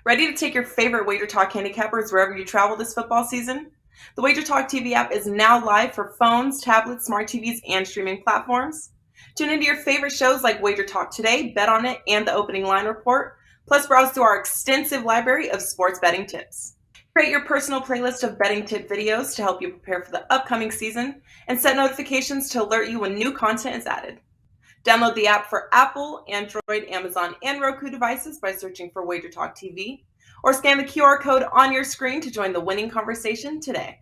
Ready to take your favorite WagerTalk handicappers wherever you travel this football season? The WagerTalk TV app is now live for phones, tablets, smart TVs, and streaming platforms. Tune into your favorite shows like WagerTalk Today, Bet on It, and the Opening Line Report, plus browse through our extensive library of sports betting tips. Create your personal playlist of betting tip videos to help you prepare for the upcoming season, and set notifications to alert you when new content is added. Download the app for Apple, Android, Amazon, and Roku devices by searching for WagerTalk TV, or scan the QR code on your screen to join the winning conversation today.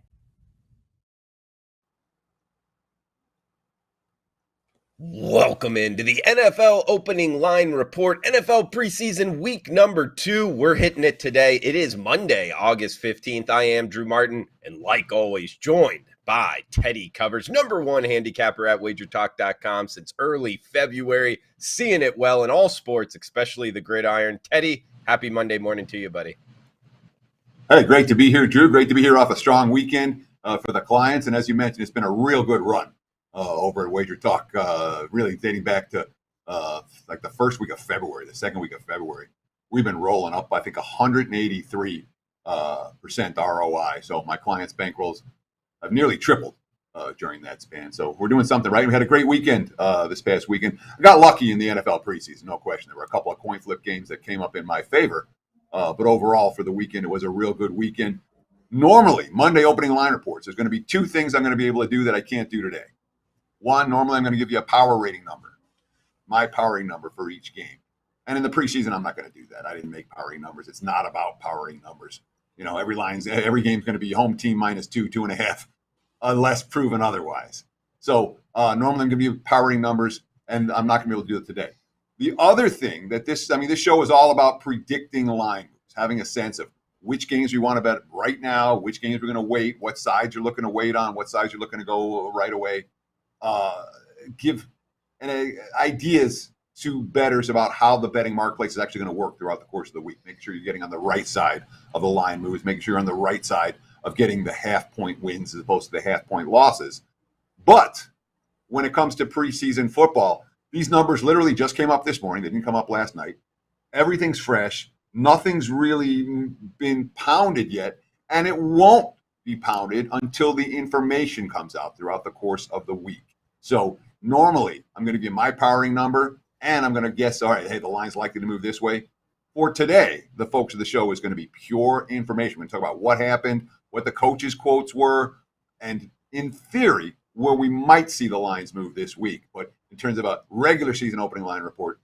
Welcome into the NFL Opening Line Report, NFL Preseason Week number 2. We're hitting it today. It is Monday, August 15th. I am Drew Martin, and like always, joined by Teddy Covers, number one handicapper at WagerTalk.com since early February, seeing it well in all sports, especially the gridiron. Teddy, happy Monday morning to you, buddy. Hey, great to be here, Drew. Great to be here off a strong weekend for the clients. And as you mentioned, it's been a real good run over at WagerTalk, really dating back to like the first week of February, the second week of February. We've been rolling up, I think, 183% ROI. So my clients' bankrolls have nearly tripled during that span. So we're doing something right. We had a great weekend this past weekend. I got lucky in the NFL preseason, no question. There were a couple of coin flip games that came up in my favor. But overall, for the weekend, it was a real good weekend. Normally, Monday opening line reports, there's going to be two things I'm going to be able to do that I can't do today. One, normally I'm going to give you a power rating number, my power rating number for each game. And in the preseason, I'm not going to do that. I didn't make power rating numbers. It's not about power rating numbers. You know, every game's going to be home team -2, 2.5, unless proven otherwise. So normally I'm going to give you power rating numbers, and I'm not going to be able to do it today. The other thing that this show is all about predicting line moves, having a sense of which games we want to bet right now, which games we're going to wait, what sides you're looking to wait on, what sides you're looking to go right away. Give ideas to bettors about how the betting marketplace is actually going to work throughout the course of the week. Make sure you're getting on the right side of the line moves, making sure you're on the right side of getting the half-point wins as opposed to the half-point losses. But when it comes to preseason football, these numbers literally just came up this morning. They didn't come up last night. Everything's fresh. Nothing's really been pounded yet, and it won't be pounded until the information comes out throughout the course of the week. So normally, I'm going to give my powering number, and I'm going to guess, all right, hey, the line's likely to move this way. For today, the folks of the show is going to be pure information. We're going to talk about what happened, what the coaches' quotes were, and in theory, where we might see the lines move this week. But in terms of a regular season opening line report,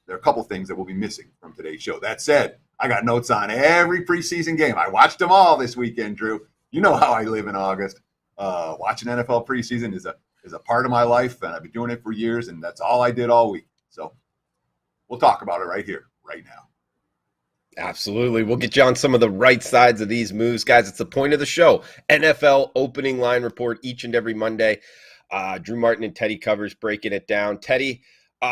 there are a couple things that will be missing from today's show. That said, I got notes on every preseason game. I watched them all this weekend, Drew. You know how I live in August. Watching NFL preseason is a part of my life, and I've been doing it for years, and that's all I did all week. So we'll talk about it right here, right now. Absolutely. We'll get you on some of the right sides of these moves, guys. It's the point of the show. NFL opening line report each and every Monday. Drew Martin and Teddy Covers breaking it down. Teddy,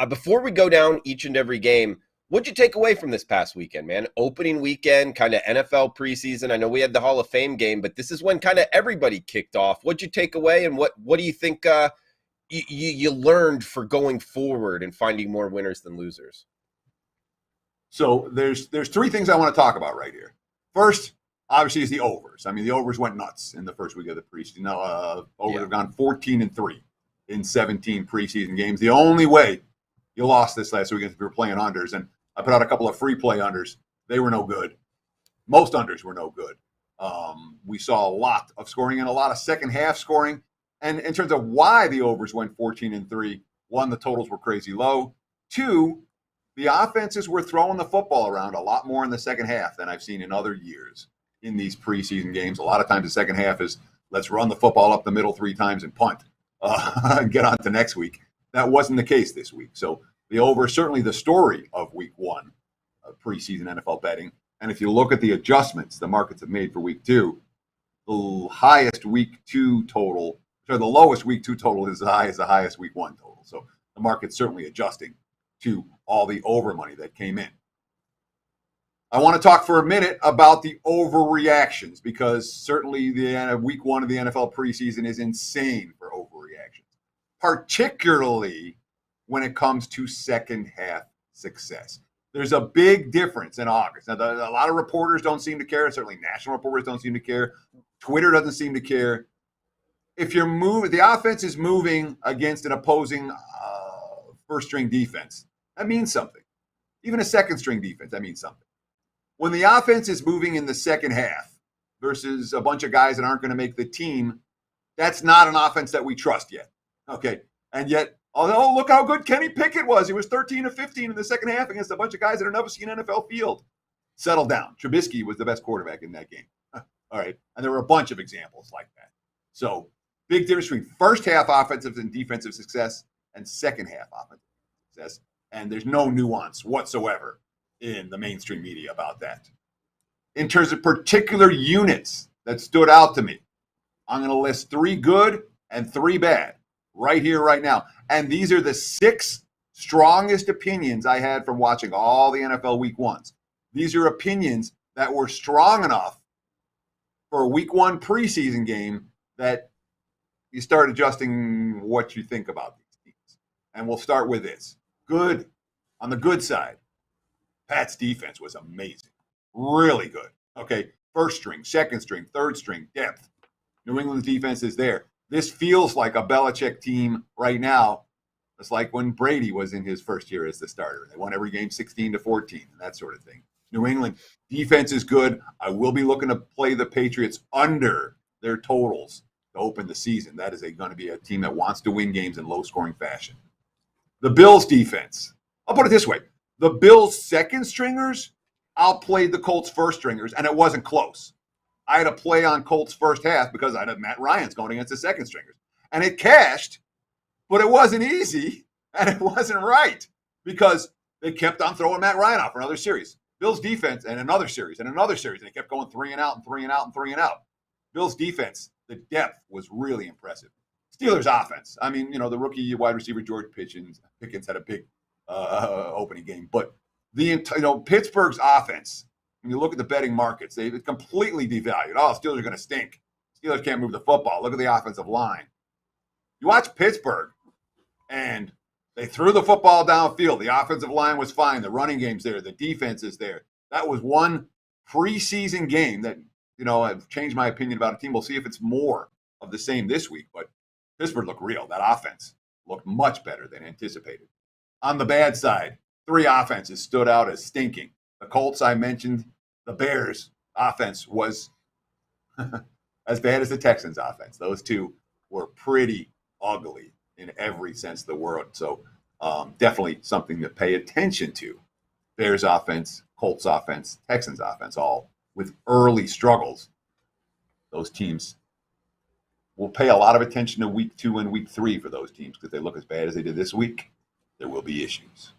before we go down each and every game, what'd you take away from this past weekend, man? Opening weekend, kind of NFL preseason. I know we had the Hall of Fame game, but this is when kind of everybody kicked off. What'd you take away, and what do you think you learned for going forward and finding more winners than losers? So there's three things I want to talk about right here. First, obviously, is the overs. I mean, the overs went nuts in the first week of the preseason. Now, overs have gone 14-3 in 17 preseason games. The only way you lost this last weekend if you were playing unders, and I put out a couple of free play unders. They were no good. Most unders were no good. We saw a lot of scoring and a lot of second half scoring. And in terms of why the overs went 14-3, one, the totals were crazy low. Two, the offenses were throwing the football around a lot more in the second half than I've seen in other years in these preseason games. A lot of times the second half is let's run the football up the middle 3 times and punt and get on to next week. That wasn't the case this week. So the over is certainly the story of week 1 of preseason NFL betting. And if you look at the adjustments the markets have made for week 2, the highest week 2 total, the lowest week 2 total is as high as the highest week 1 total. So the market's certainly adjusting to all the over money that came in. I want to talk for a minute about the overreactions, because certainly the week 1 of the NFL preseason is insane for overreactions, particularly when it comes to second half success. There's a big difference in August. Now, a lot of reporters don't seem to care. Certainly national reporters don't seem to care. Twitter doesn't seem to care. If you're moving, the offense is moving against an opposing first-string defense. That means something. Even a second-string defense, that means something. When the offense is moving in the second half versus a bunch of guys that aren't going to make the team, that's not an offense that we trust yet. Okay. And yet, oh, look how good Kenny Pickett was. He was 13 of 15 in the second half against a bunch of guys that have never seen an NFL field. Settle down. Trubisky was the best quarterback in that game. All right. And there were a bunch of examples like that. So, big difference between first half offensive and defensive success and second half offensive success. And there's no nuance whatsoever in the mainstream media about that. In terms of particular units that stood out to me, I'm going to list 3 good and 3 bad right here, right now. And these are the 6 strongest opinions I had from watching all the NFL week ones. These are opinions that were strong enough for a week 1 preseason game that you start adjusting what you think about these teams. And we'll start with this. Good. On the good side, Pat's defense was amazing. Really good. Okay. First string, second string, third string, depth. New England's defense is there. This feels like a Belichick team right now. It's like when Brady was in his first year as the starter. They won every game 16-14 and that sort of thing. New England defense is good. I will be looking to play the Patriots under their totals to open the season. That is going to be a team that wants to win games in low-scoring fashion. The Bills' defense. I'll put it this way. The Bills' second stringers outplayed the Colts' first stringers, and it wasn't close. I had a play on Colts' first half because I had Matt Ryan's going against the second stringers. And it cashed, but it wasn't easy, and it wasn't right because they kept on throwing Matt Ryan out for another series. Bills' defense and another series and another series, and they kept going 3 and out and 3 and out and 3 and out. Bills' defense, the depth was really impressive. Steelers' offense. I mean, the rookie wide receiver George Pickens had a big opening game, but Pittsburgh's offense. When you look at the betting markets, they've completely devalued. Oh, Steelers are going to stink. Steelers can't move the football. Look at the offensive line. You watch Pittsburgh, and they threw the football downfield. The offensive line was fine. The running game's there. The defense is there. That was one preseason game that, I've changed my opinion about a team. We'll see if it's more of the same this week. But Pittsburgh looked real. That offense looked much better than anticipated. On the bad side, 3 offenses stood out as stinking. The Colts, I mentioned. The Bears' offense was as bad as the Texans' offense. Those 2 were pretty ugly in every sense of the word. So definitely something to pay attention to. Bears' offense, Colts' offense, Texans' offense, all with early struggles. Those teams will pay a lot of attention to week 2 and week 3 for those teams because they look as bad as they did this week. There will be issues.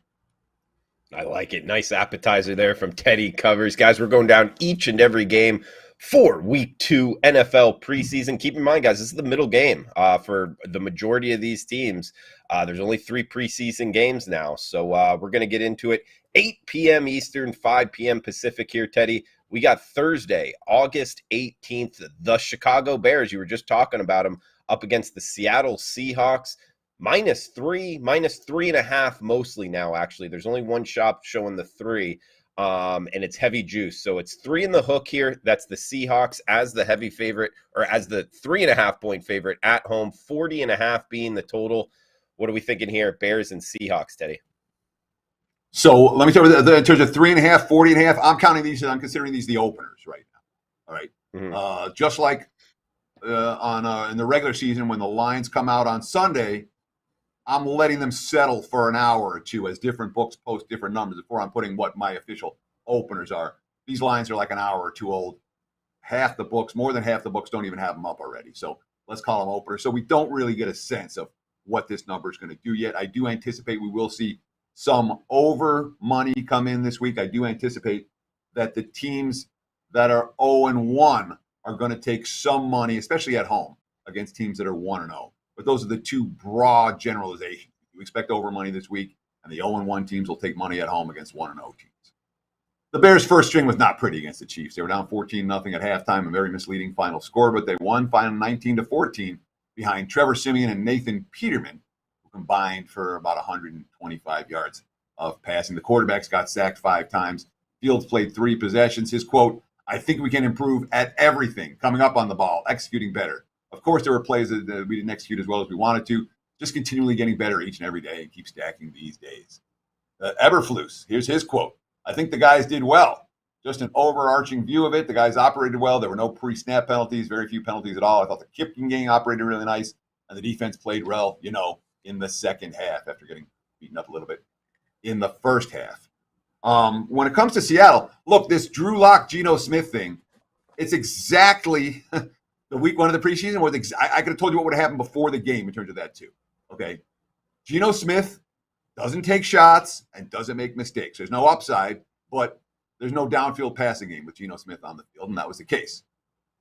I like it. Nice appetizer there from Teddy Covers. Guys, we're going down each and every game for week 2 NFL preseason. Keep in mind, guys, this is the middle game for the majority of these teams. There's only 3 preseason games now. So we're going to get into it. 8 p.m. Eastern, 5 p.m. Pacific here, Teddy. We got Thursday, August 18th, the Chicago Bears. You were just talking about them up against the Seattle Seahawks. -3, -3.5 mostly now, actually. There's only one shop showing the 3, and it's heavy juice. So it's 3 in the hook here. That's the Seahawks as the heavy favorite, or as the 3.5-point favorite at home, 40.5 being the total. What are we thinking here? Bears and Seahawks, Teddy. So let me start with in terms of 3.5, 40.5. I'm counting these. I'm considering these the openers right now. All right. Mm-hmm. Just like in the regular season when the lines come out on Sunday, I'm letting them settle for an hour or 2 as different books post different numbers before I'm putting what my official openers are. These lines are like an hour or 2 old. Half the books, more than half the books, don't even have them up already. So let's call them openers. So we don't really get a sense of what this number is going to do yet. I do anticipate we will see some over money come in this week. I do anticipate that the teams that are 0-1 are going to take some money, especially at home, against teams that are 1-0. But those are the 2 broad generalizations. You expect over money this week, and the 0-1 teams will take money at home against 1-0 teams. The Bears' first string was not pretty against the Chiefs. They were down 14-0 at halftime, a very misleading final score, but they won final 19-14 behind Trevor Siemian and Nathan Peterman, who combined for about 125 yards of passing. The quarterbacks got sacked 5 times. Fields played 3 possessions. His quote, "I think we can improve at everything, coming up on the ball, executing better. Of course, there were plays that we didn't execute as well as we wanted to. Just continually getting better each and every day and keep stacking these days." Eberflus, here's his quote. "I think the guys did well. Just an overarching view of it. The guys operated well. There were no pre-snap penalties, very few penalties at all. I thought the kicking game operated really nice, and the defense played well, in the second half after getting beaten up a little bit in the first half." When it comes to Seattle, look, this Drew Lock, Geno Smith thing, it's exactly the week 1 of the preseason. I could have told you what would have happened before the game in terms of that too. Okay, Geno Smith doesn't take shots and doesn't make mistakes. There's no upside, but there's no downfield passing game with Geno Smith on the field, and that was the case.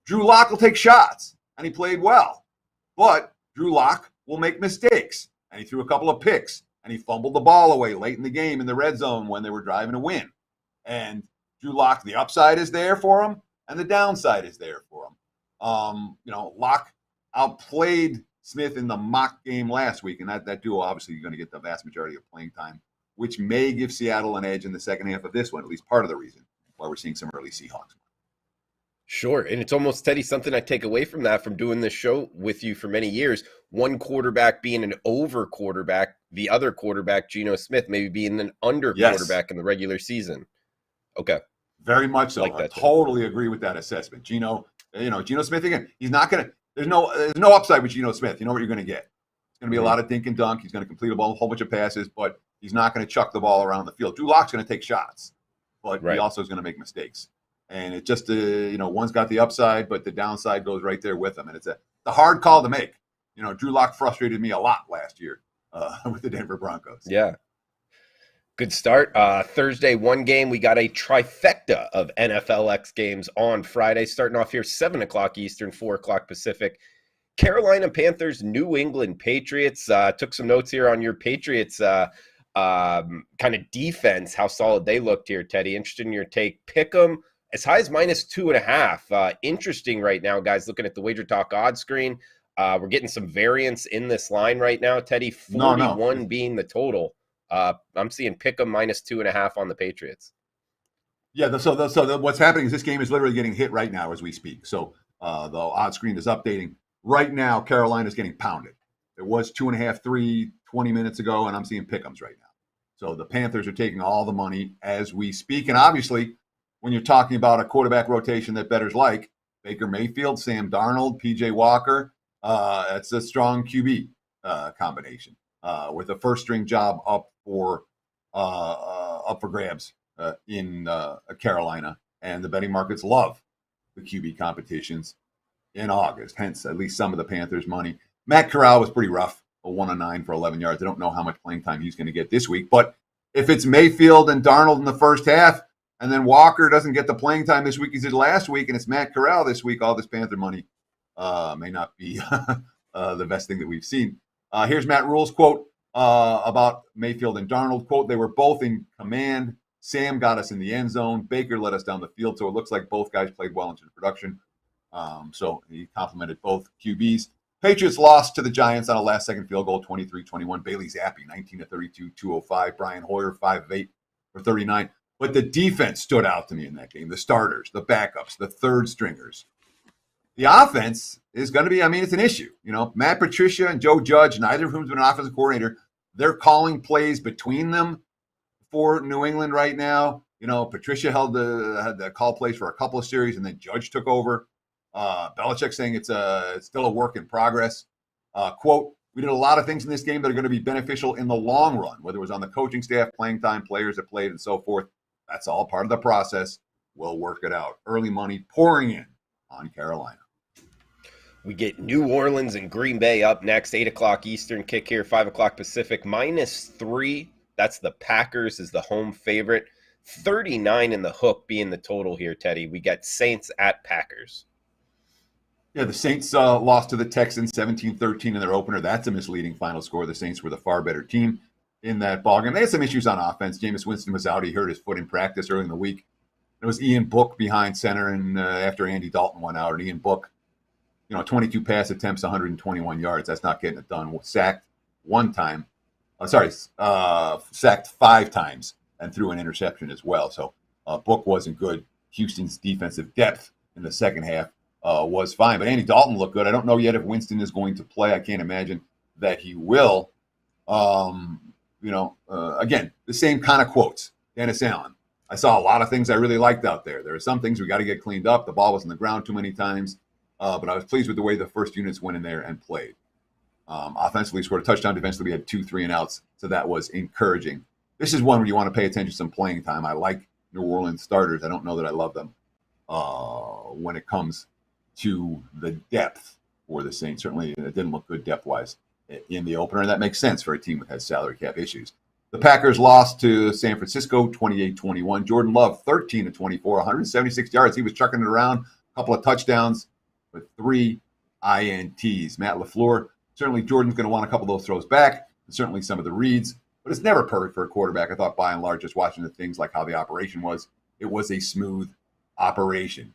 Drew Lock will take shots, and he played well. But Drew Lock will make mistakes, and he threw a couple of picks, and he fumbled the ball away late in the game in the red zone when they were driving to win. And Drew Lock, the upside is there for him, and the downside is there for him. Lock outplayed Smith in the mock game last week, and that duo obviously you're going to get the vast majority of playing time, which may give Seattle an edge in the second half of this one, at least part of the reason why we're seeing some early Seahawks. Sure. And it's almost, Teddy, something I take away from that, from doing this show with you for many years. One quarterback being an over quarterback, the other quarterback, Geno Smith, maybe being an under quarterback in the regular season. Okay. Very much so. I totally agree with that assessment. Geno Smith, again, he's not going to, there's no upside with Geno Smith. You know what you're going to get. It's going to be a lot of dink and dunk. He's going to complete a whole bunch of passes, but he's not going to chuck the ball around the field. Drew Lock's going to take shots, but he also is going to make mistakes. And it just, one's got the upside, but the downside goes right there with him. And it's a hard call to make. Drew Lock frustrated me a lot last year with the Denver Broncos. Yeah. Good start. Thursday, one game. We got a trifecta of NFLX games on Friday, starting off here 7 o'clock Eastern, 4 o'clock Pacific. Carolina Panthers, New England Patriots. Took some notes here on your Patriots kind of defense, how solid they looked here, Teddy. Interested in your take. Pick 'em as high as -2.5. Interesting right now, guys, looking at the WagerTalk odds screen. We're getting some variance in this line right now, Teddy. 41 being the total. I'm seeing pick 'em -2.5 on the Patriots. Yeah, so what's happening is this game is literally getting hit right now as we speak. So the odds screen is updating. Right now, Carolina's getting pounded. It was 2.5, 3, 20 minutes ago, and I'm seeing pick-ems right now. So the Panthers are taking all the money as we speak. And obviously, when you're talking about a quarterback rotation that bettors like, Baker Mayfield, Sam Darnold, P.J. Walker, that's a strong QB combination with a first-string job up for grabs in Carolina. And the betting markets love the QB competitions in August, hence at least some of the Panthers' money. Matt Corral was pretty rough, a 1-9 for 11 yards. I don't know how much playing time he's going to get this week, but if it's Mayfield and Darnold in the first half, and then Walker doesn't get the playing time this week he did last week, and it's Matt Corral this week, all this Panther money may not be the best thing that we've seen. Here's Matt Rule's quote about Mayfield and Darnold. Quote, "They were both in command. Sam got us in the end zone. Baker led us down the field. So it looks like both guys played well into the production." So he complimented both QBs. Patriots lost to the Giants on a last-second field goal, 23-21. Bailey Zappi, 19-32, 205. Brian Hoyer, 5 of 8 for 39. But the defense stood out to me in that game. The starters, the backups, the third stringers. The offense is going to be, it's an issue. Matt Patricia and Joe Judge, neither of whom's been an offensive coordinator, they're calling plays between them for New England right now. Patricia had the call plays for a couple of series, and then Judge took over. Belichick saying it's still a work in progress. Quote, "We did a lot of things in this game that are going to be beneficial in the long run, whether it was on the coaching staff, playing time, players that played, and so forth. That's all part of the process. We'll work it out." Early money pouring in on Carolina. We get New Orleans and Green Bay up next, 8 o'clock Eastern kick here, 5 o'clock Pacific, -3. That's the Packers is the home favorite. 39 in the hook being the total here, Teddy. We got Saints at Packers. Yeah, the Saints lost to the Texans 17-13 in their opener. That's a misleading final score. The Saints were the far better team in that ballgame. They had some issues on offense. Jameis Winston was out. He hurt his foot in practice early in the week. It was Ian Book behind center, and after Andy Dalton went out, and Ian Book, 22 pass attempts, 121 yards. That's not getting it done. Sacked one time. sacked 5 times and threw an interception as well. So Book wasn't good. Houston's defensive depth in the second half was fine. But Andy Dalton looked good. I don't know yet if Winston is going to play. I can't imagine that he will. Again, the same kind of quotes. Dennis Allen. I saw a lot of things I really liked out there. There are some things we got to get cleaned up. The ball was on the ground too many times. But I was pleased with the way the first units went in there and played. Offensively, scored a touchdown. Defensively, we had 2 3-and-outs. So that was encouraging. This is one where you want to pay attention to some playing time. I like New Orleans starters. I don't know that I love them when it comes to the depth for the Saints. Certainly, it didn't look good depth-wise in the opener, and that makes sense for a team that has salary cap issues. The Packers lost to San Francisco 28-21. Jordan Love, 13-24, 176 yards. He was chucking it around, a couple of touchdowns with 3 INTs. Matt LaFleur, certainly Jordan's going to want a couple of those throws back, and certainly some of the reads, but it's never perfect for a quarterback. I thought by and large, just watching the things like how the operation was, it was a smooth operation.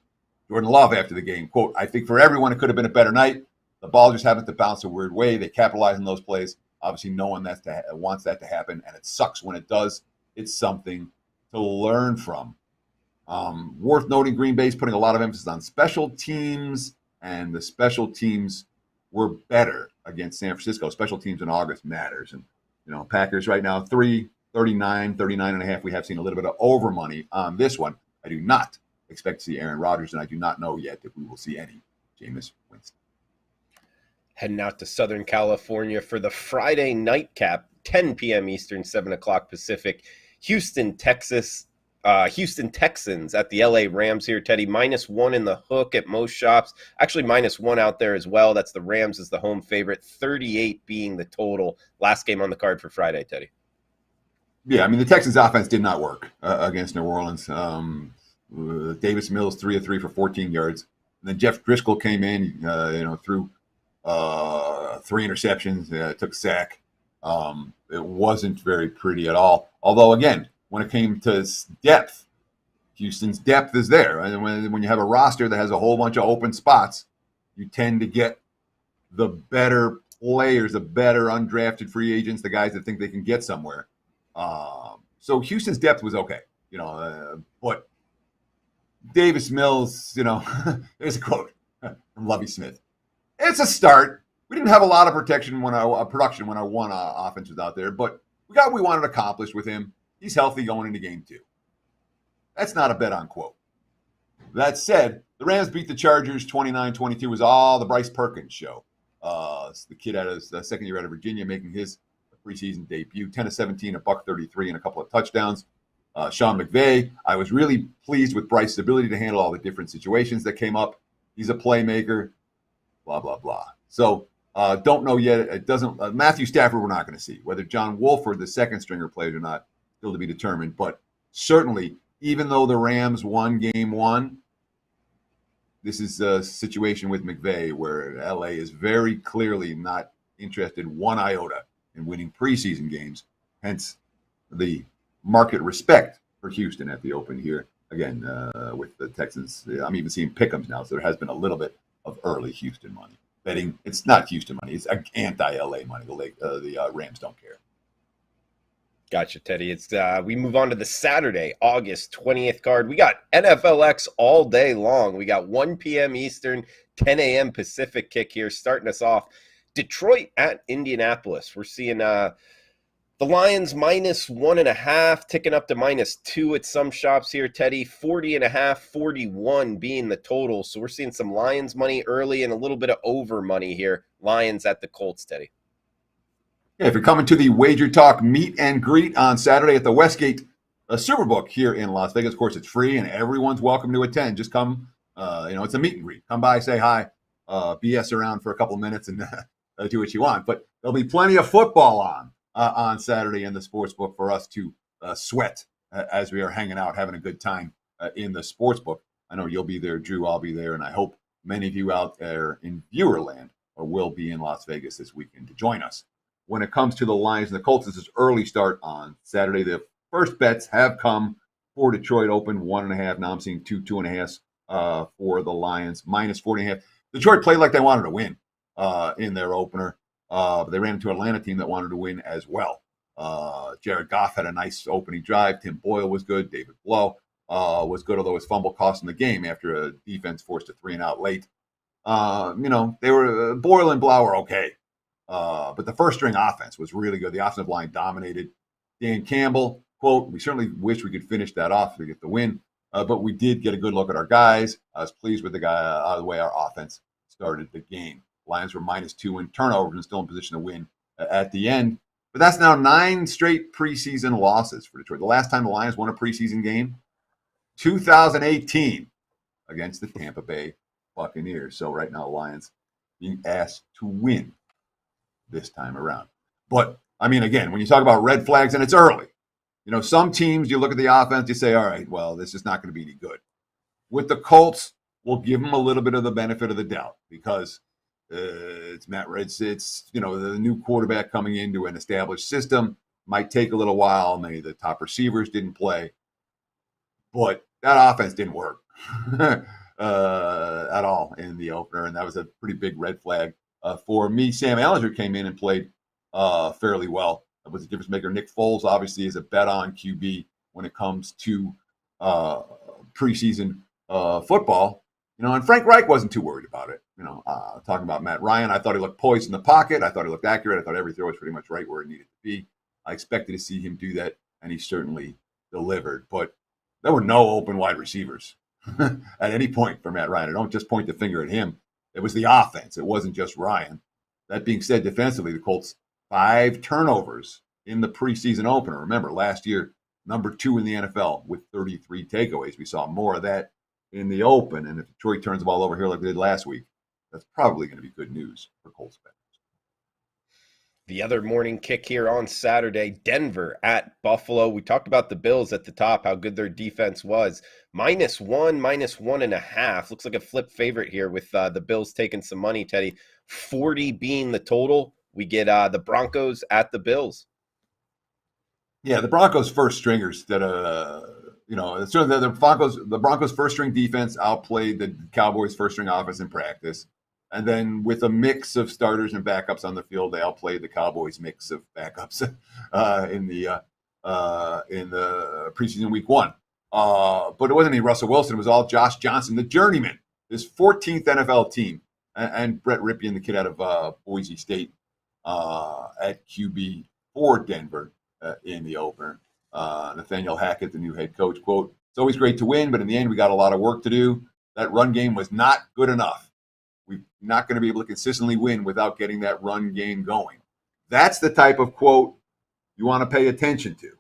Jordan Love after the game, quote, "I think for everyone it could have been a better night. The ball just happened to bounce a weird way. They capitalized on those plays. Obviously, no one wants that to happen, and it sucks when it does. It's something to learn from." Worth noting, Green Bay's putting a lot of emphasis on special teams, and the special teams were better against San Francisco. Special teams in August matters. And, Packers right now, 39.5. We have seen a little bit of over money on this one. I do not expect to see Aaron Rodgers, and I do not know yet if we will see any Jameis Winston. Heading out to Southern California for the Friday nightcap, 10 p.m. Eastern, 7 o'clock Pacific. Houston Texans at the LA Rams here, Teddy. -1 in the hook at most shops. Actually, -1 out there as well. That's the Rams as the home favorite, 38 being the total. Last game on the card for Friday, Teddy. Yeah, I mean, the Texans offense did not work against New Orleans. Davis Mills, 3 of 3 for 14 yards. And then Jeff Driscoll came in, threw 3 interceptions, took a sack. It wasn't very pretty at all. Although, again, when it came to depth, Houston's depth is there. And when you have a roster that has a whole bunch of open spots, you tend to get the better players, the better undrafted free agents, the guys that think they can get somewhere. So Houston's depth was okay, but Davis Mills, there's a quote from Lovie Smith. It's a start. We didn't have a lot of production when our one offense was out there, but we got what we wanted to accomplish with him. He's healthy going into game 2. That's not a bet on quote. That said, the Rams beat the Chargers 29-22. It was all the Bryce Perkins show. The kid out of his second year out of Virginia making his preseason debut, 10 of 17, $133, and a couple of touchdowns. Sean McVay, I was really pleased with Bryce's ability to handle all the different situations that came up. He's a playmaker, blah, blah, blah. So don't know yet. It doesn't. Matthew Stafford, we're not going to see. Whether John Wolford, the second stringer, plays or not, still to be determined. But certainly, even though the Rams won game 1, this is a situation with McVay where LA is very clearly not interested 1 iota in winning preseason games. Hence, the market respect for Houston at the open here. Again, with the Texans, I'm even seeing pick'ems now, so there has been a little bit of early Houston money. Betting, it's not Houston money, it's anti-LA money. The Rams don't care. Gotcha, Teddy. It's we move on to the Saturday, August 20th card. We got NFLX all day long. We got 1 p.m. Eastern, 10 a.m. Pacific kick here, starting us off. Detroit at Indianapolis. We're seeing the Lions -1.5, ticking up to -2 at some shops here, Teddy. 40.5, 41 being the total. So we're seeing some Lions money early and a little bit of over money here. Lions at the Colts, Teddy. Yeah, if you're coming to the WagerTalk meet and greet on Saturday at the Westgate Superbook here in Las Vegas, of course, it's free and everyone's welcome to attend. Just come, it's a meet and greet. Come by, say hi, BS around for a couple minutes and do what you want. But there'll be plenty of football on Saturday in the sportsbook for us to sweat as we are hanging out, having a good time in the sportsbook. I know you'll be there, Drew. I'll be there, and I hope many of you out there in viewer land will be in Las Vegas this weekend to join us. When it comes to the Lions and the Colts, this is early start on Saturday. The first bets have come for Detroit, open 1.5. Now I'm seeing 2.5 for the Lions, -40.5. Detroit played like they wanted to win in their opener. But they ran into an Atlanta team that wanted to win as well. Jared Goff had a nice opening drive. Tim Boyle was good. David Blow was good, although his fumble cost him the game after a defense forced a 3-and-out late. They were Boyle and Blau were okay. But the first string offense was really good. The offensive line dominated. Dan Campbell, quote, "We certainly wish we could finish that off to get the win, but we did get a good look at our guys. I was pleased with the way our offense started the game. Lions were -2 in turnovers and still in position to win at the end. But that's now 9 straight preseason losses for Detroit. The last time the Lions won a preseason game, 2018 against the Tampa Bay Buccaneers. So right now, the Lions being asked to win this time around. But, I mean, again, when you talk about red flags, and it's early, some teams, you look at the offense, you say, all right, well, this is not going to be any good. With the Colts, we'll give them a little bit of the benefit of the doubt because it's Matt Reds. It's, the new quarterback coming into an established system. Might take a little while. Maybe the top receivers didn't play. But that offense didn't work at all in the opener, and that was a pretty big red flag for me. Sam Ehlinger came in and played fairly well. That was a difference maker. Nick Foles obviously is a bet on QB when it comes to preseason football. And Frank Reich wasn't too worried about it. Talking about Matt Ryan, I thought he looked poised in the pocket. I thought he looked accurate. I thought every throw was pretty much right where it needed to be. I expected to see him do that, and he certainly delivered. But there were no open wide receivers at any point for Matt Ryan. I don't just point the finger at him. It was the offense. It wasn't just Ryan. That being said, defensively, the Colts 5 turnovers in the preseason opener. Remember, last year, number 2 in the NFL with 33 takeaways. We saw more of that in the open. And if Detroit turns the ball over here like they did last week, that's probably going to be good news for Colts fans. The other morning kick here on Saturday, Denver at Buffalo. We talked about the Bills at the top, how good their defense was. -1, -1.5. Looks like a flip favorite here with the Bills taking some money, Teddy. 40 being the total. We get the Broncos at the Bills. Yeah, the Broncos first stringers that certainly the Broncos first string defense outplayed the Cowboys first string offense in practice. And then with a mix of starters and backups on the field, they outplayed the Cowboys mix of backups in the preseason week 1. But it wasn't any Russell Wilson. It was all Josh Johnson, the journeyman, his 14th NFL team, and Brett Ripien, the kid out of Boise State, at QB for Denver in the opener. Nathaniel Hackett, the new head coach, quote, "It's always great to win, but in the end, we got a lot of work to do. That run game was not good enough. We're not going to be able to consistently win without getting that run game going." That's the type of quote you want to pay attention to.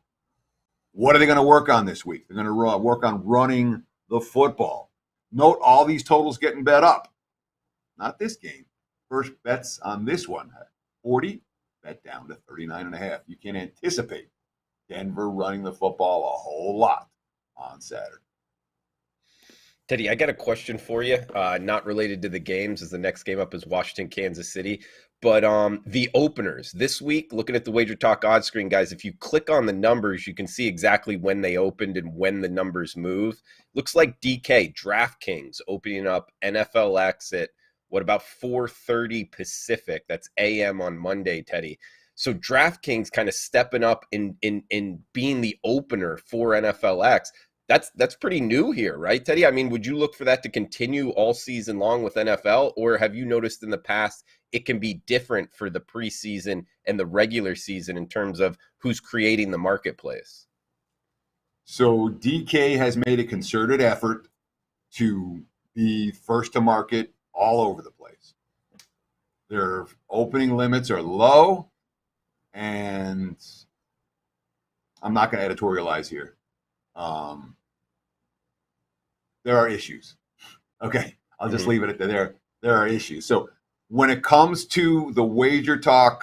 What are they going to work on this week? They're going to work on running the football. Note all these totals getting bet up. Not this game. First bets on this one. 40, bet down to 39.5. You can anticipate Denver running the football a whole lot on Saturday. Teddy, I got a question for you, not related to the games, as the next game up is Washington, Kansas City. But the openers this week, looking at the WagerTalk odds screen, guys, if you click on the numbers, you can see exactly when they opened and when the numbers move. Looks like DK, DraftKings, opening up NFLX at, about 4:30 Pacific. That's AM on Monday, Teddy. So DraftKings kind of stepping up in being the opener for NFLX. That's pretty new here, right, Teddy? I mean, would you look for that to continue all season long with NFL, or have you noticed in the past it can be different for the preseason and the regular season in terms of who's creating the marketplace? So DK has made a concerted effort to be first to market all over the place. Their opening limits are low, and I'm not going to editorialize here. There are issues. Okay, I'll just leave it at that. There are issues. So when it comes to the WagerTalk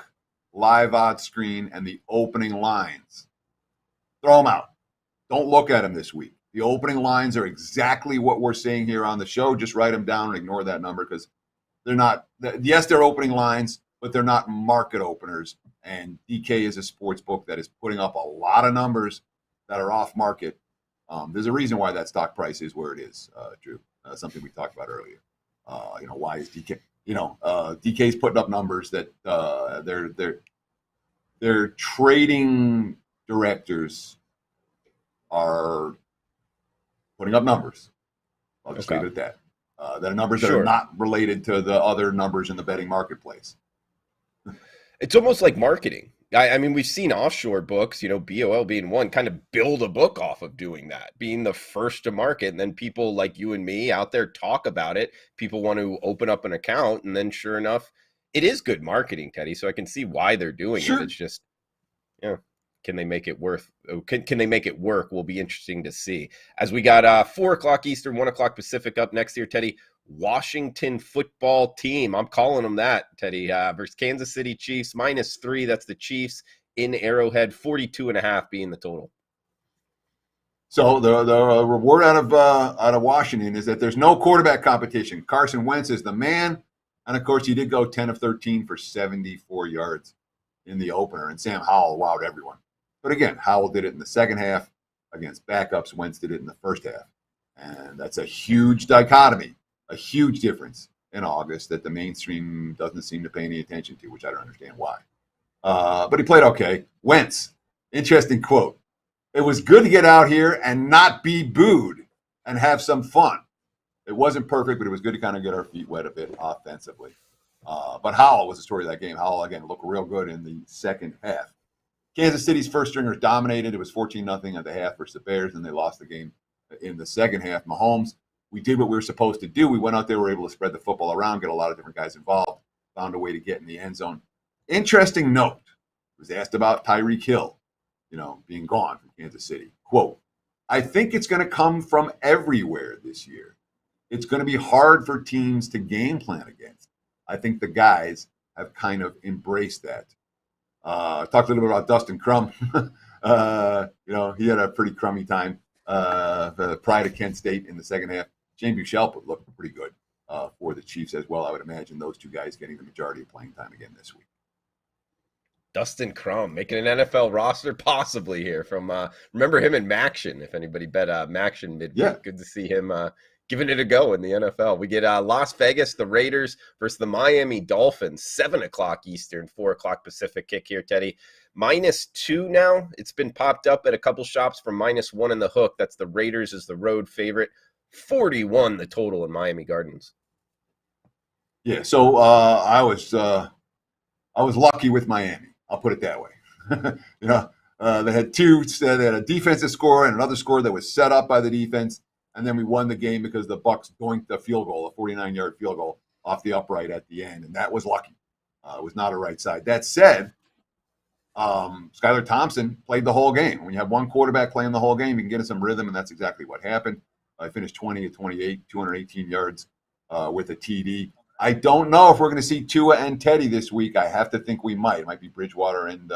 live odds screen and the opening lines, throw them out. Don't look at them this week. The opening lines are exactly what we're saying here on the show. Just write them down and ignore that number because they're not. Yes, they're opening lines, but they're not market openers. And DK is a sports book that is putting up a lot of numbers that are off market. There's a reason why that stock price is where it is, Drew. Something we talked about earlier. Why is DK? DK's putting up numbers that their trading directors are putting up numbers. I'll just leave it at that. That are numbers that are not related to the other numbers in the betting marketplace. It's almost like marketing. I mean, we've seen offshore books, BOL being one, kind of build a book off of doing that, being the first to market. And then people like you and me out there talk about it. People want to open up an account. And then sure enough, it is good marketing, Teddy. So I can see why they're doing it. It's just, can they make it can they make it work? Will be interesting to see. As we got 4 o'clock Eastern, 1 o'clock Pacific up next here, Teddy. Washington football team. I'm calling them that, Teddy, versus Kansas City Chiefs, -3. That's the Chiefs in Arrowhead, 42.5 being the total. So the reward out of Washington is that there's no quarterback competition. Carson Wentz is the man. And of course, he did go 10 of 13 for 74 yards in the opener. And Sam Howell wowed everyone. But again, Howell did it in the second half against backups. Wentz did it in the first half. And that's a huge dichotomy. A huge difference in August that the mainstream doesn't seem to pay any attention to, which I don't understand why. But he played okay. Wentz, interesting quote. It was good to get out here and not be booed and have some fun. It wasn't perfect, but it was good to kind of get our feet wet a bit offensively. But Howell was the story of that game. Howell, again, looked real good in the second half. Kansas City's first stringers dominated. It was 14-0 at the half versus the Bears, and they lost the game in the second half. Mahomes, we did what we were supposed to do. We went out there, we were able to spread the football around, get a lot of different guys involved, found a way to get in the end zone. Interesting note, was asked about Tyreek Hill, being gone from Kansas City. Quote, I think it's going to come from everywhere this year. It's going to be hard for teams to game plan against. I think the guys have kind of embraced that. Talked a little bit about Dustin Crum. He had a pretty crummy time. The pride of Kent State in the second half. Shane Buechele looked pretty good for the Chiefs as well. I would imagine those two guys getting the majority of playing time again this week. Dustin Crum making an NFL roster possibly here from remember him in Maction, if anybody bet Maction midweek. Yeah. Good to see him giving it a go in the NFL. We get Las Vegas, the Raiders versus the Miami Dolphins, 7 o'clock Eastern, 4 o'clock Pacific kick here, Teddy. -2 now. It's been popped up at a couple shops from -1 in the hook. That's the Raiders as the road favorite. 41 the total in Miami Gardens. Yeah, so I was lucky with Miami. I'll put it that way. They had two. They had a defensive score and another score that was set up by the defense, and then we won the game because the Bucs doinked the field goal, a 49-yard field goal off the upright at the end, and that was lucky. It was not a right side. That said, Skylar Thompson played the whole game. When you have one quarterback playing the whole game, you can get in some rhythm, and that's exactly what happened. I finished 20 of 28, 218 yards with a TD. I don't know if we're going to see Tua and Teddy this week. I have to think we might. It might be Bridgewater and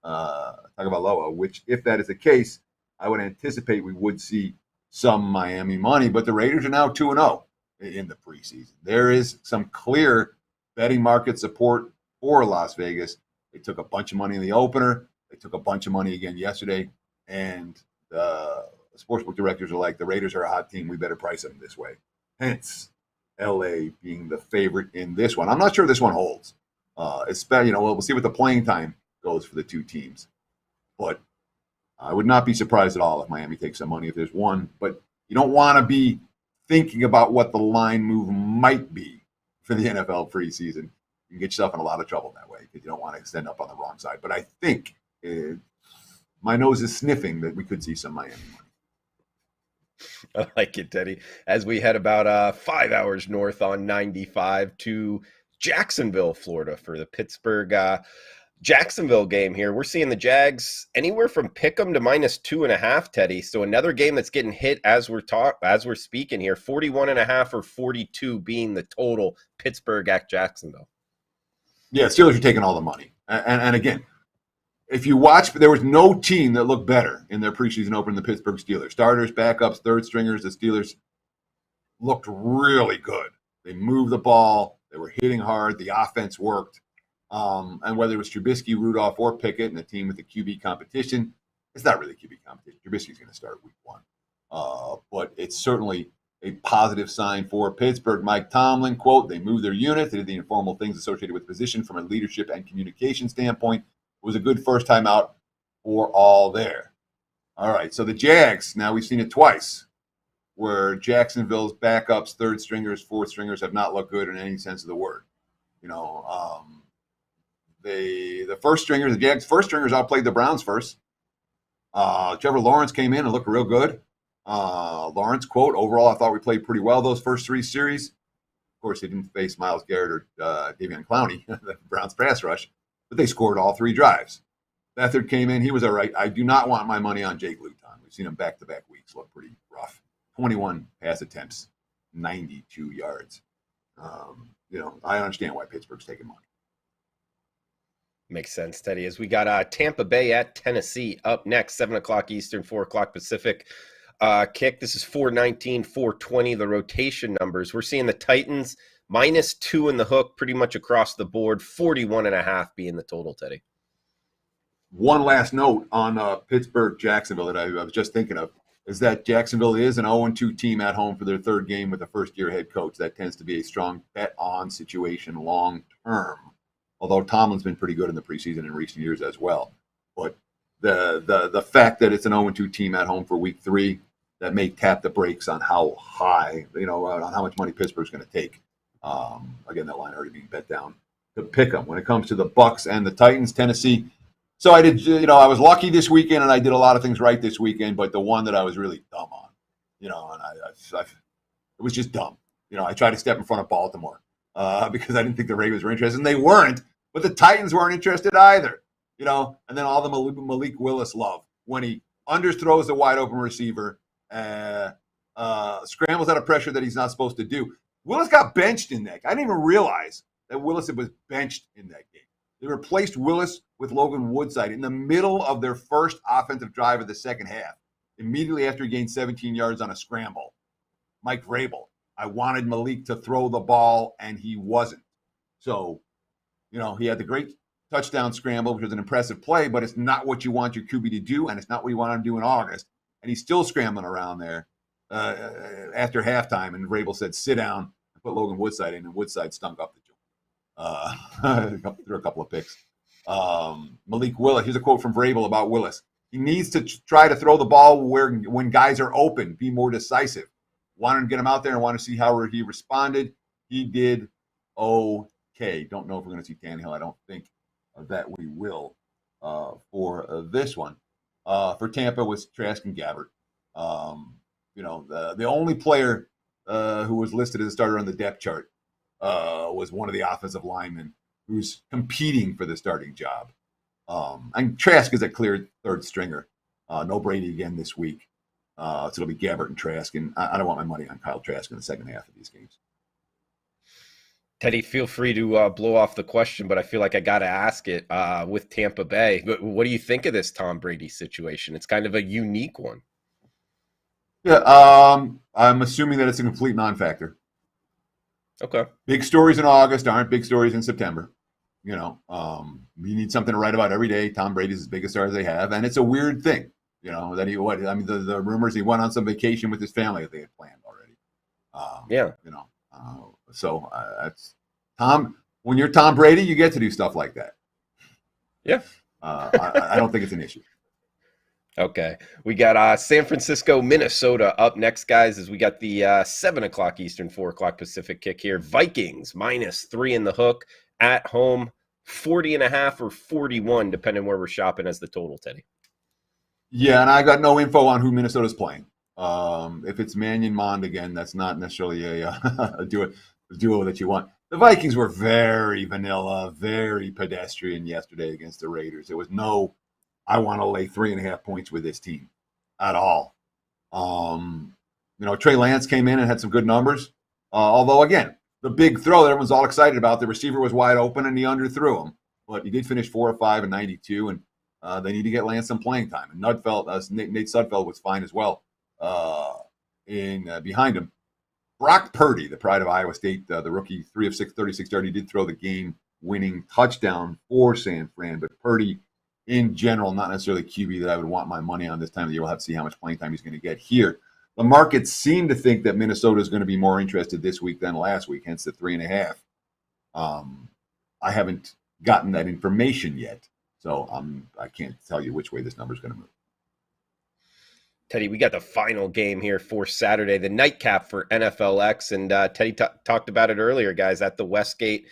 Tagovailoa, which, if that is the case, I would anticipate we would see some Miami money. But the Raiders are now 2-0 in the preseason. There is some clear betting market support for Las Vegas. They took a bunch of money in the opener. They took a bunch of money again yesterday. And the sportsbook directors are like, the Raiders are a hot team. We better price them this way. Hence, LA being the favorite in this one. I'm not sure this one holds. We'll see what the playing time goes for the two teams. But I would not be surprised at all if Miami takes some money if there's one. But you don't want to be thinking about what the line move might be for the NFL preseason. You can get yourself in a lot of trouble that way because you don't want to extend up on the wrong side. But I think my nose is sniffing that we could see some Miami money. I like it, Teddy. As we head about 5 hours north on 95 to Jacksonville, Florida for the Pittsburgh Jacksonville game here. We're seeing the Jags anywhere from pick 'em to -2.5, Teddy. So another game that's getting hit as we're speaking here. 41.5 or 42 being the total. Pittsburgh at Jacksonville. Yeah, Steelers are taking all the money. And again, if you watch, there was no team that looked better in their preseason opener than the Pittsburgh Steelers. Starters, backups, third stringers, the Steelers looked really good. They moved the ball. They were hitting hard. The offense worked. And whether it was Trubisky, Rudolph, or Pickett and a team with the QB competition, it's not really QB competition. Trubisky's going to start week 1. But it's certainly a positive sign for Pittsburgh. Mike Tomlin, quote, they moved their unit. They did the informal things associated with position from a leadership and communication standpoint, was a good first time out for all there. All right, so the Jags, now we've seen it twice, where Jacksonville's backups, third stringers, fourth stringers have not looked good in any sense of the word. The first stringers, the Jags' first stringers outplayed the Browns first. Trevor Lawrence came in and looked real good. Lawrence, quote, overall, I thought we played pretty well those first three series. Of course, they didn't face Myles Garrett or Davion Clowney, the Browns pass rush, but they scored all three drives. Beathard came in. He was all right. I do not want my money on Jake Luton. We've seen him back-to-back weeks look pretty rough. 21 pass attempts, 92 yards. I understand why Pittsburgh's taking money. Makes sense, Teddy. As we got Tampa Bay at Tennessee up next, 7 o'clock Eastern, 4 o'clock Pacific kick. This is 419, 420, the rotation numbers. We're seeing the Titans -2 in the hook pretty much across the board, 41.5 being the total, Teddy. One last note on Pittsburgh-Jacksonville that I was just thinking of is that Jacksonville is an 0-2 team at home for their third game with a first-year head coach. That tends to be a strong bet-on situation long-term. Although Tomlin's been pretty good in the preseason in recent years as well. But the fact that it's an 0-2 team at home for week 3, that may tap the brakes on how high, on how much money Pittsburgh's going to take. Again, that line already being bet down to pick them. When it comes to the Bucs and the Titans, Tennessee. So I did, I was lucky this weekend and I did a lot of things right this weekend, but the one that I was really dumb on, and it was just dumb. I tried to step in front of Baltimore. Because I didn't think the Ravens were interested, and they weren't. But the Titans weren't interested either, And then all the Malik Willis love when he underthrows the wide open receiver, scrambles out of pressure that he's not supposed to do. Willis got benched in that. I didn't even realize that Willis was benched in that game. They replaced Willis with Logan Woodside in the middle of their first offensive drive of the second half, immediately after he gained 17 yards on a scramble. Mike Vrabel. I wanted Malik to throw the ball, and he wasn't. So, he had the great touchdown scramble, which was an impressive play, but it's not what you want your QB to do, and it's not what you want him to do in August. And he's still scrambling around there after halftime, and Vrabel said, sit down, and put Logan Woodside in, and Woodside stunk up the joint. Threw a couple of picks. Malik Willis, here's a quote from Vrabel about Willis. He needs to try to throw the ball when guys are open, be more decisive. Wanted to get him out there and want to see how he responded. He did okay. Don't know if we're going to see Tannehill. I don't think that we will for this one. For Tampa was Trask and Gabbert. The only player who was listed as a starter on the depth chart was one of the offensive linemen who's competing for the starting job. And Trask is a clear third stringer. No Brady again this week. So it'll be Gabbert and Trask, and I don't want my money on Kyle Trask in the second half of these games. Teddy, feel free to blow off the question, but I feel like I got to ask it with Tampa Bay. What do you think of this Tom Brady situation? It's kind of a unique one. Yeah, I'm assuming that it's a complete non-factor. Okay. Big stories in August aren't big stories in September. You need something to write about every day. Tom Brady's as big a star as they have, and it's a weird thing. That the rumors he went on some vacation with his family that they had planned already. So that's Tom. When you're Tom Brady, you get to do stuff like that. Yeah. I don't think it's an issue. Okay. We got San Francisco, Minnesota up next, guys, as we got the 7 o'clock Eastern, 4 o'clock Pacific kick here. Vikings -3 in the hook at home, 40.5 or 41, depending where we're shopping as the total, Teddy. Yeah, and I got no info on who Minnesota's playing. If it's Mannion Mond again, that's not necessarily a duo that you want. The Vikings were very vanilla, very pedestrian yesterday against the Raiders. There was no, I want to lay 3.5 points with this team at all. Trey Lance came in and had some good numbers. Although, again, the big throw that everyone's all excited about, the receiver was wide open and he underthrew him. But he did finish 4 of 5 and 92, and they need to get Lance some playing time. And Nate Sudfeld was fine as well behind him. Brock Purdy, the pride of Iowa State, the rookie, 3 of 6, 36 yards. He did throw the game-winning touchdown for San Fran. But Purdy, in general, not necessarily QB that I would want my money on this time of the year. We'll have to see how much playing time he's going to get here. The markets seem to think that Minnesota is going to be more interested this week than last week, hence the 3.5. I haven't gotten that information yet. So I can't tell you which way this number is going to move. Teddy, we got the final game here for Saturday, the nightcap for NFLX, and Teddy talked about it earlier, guys, at the Westgate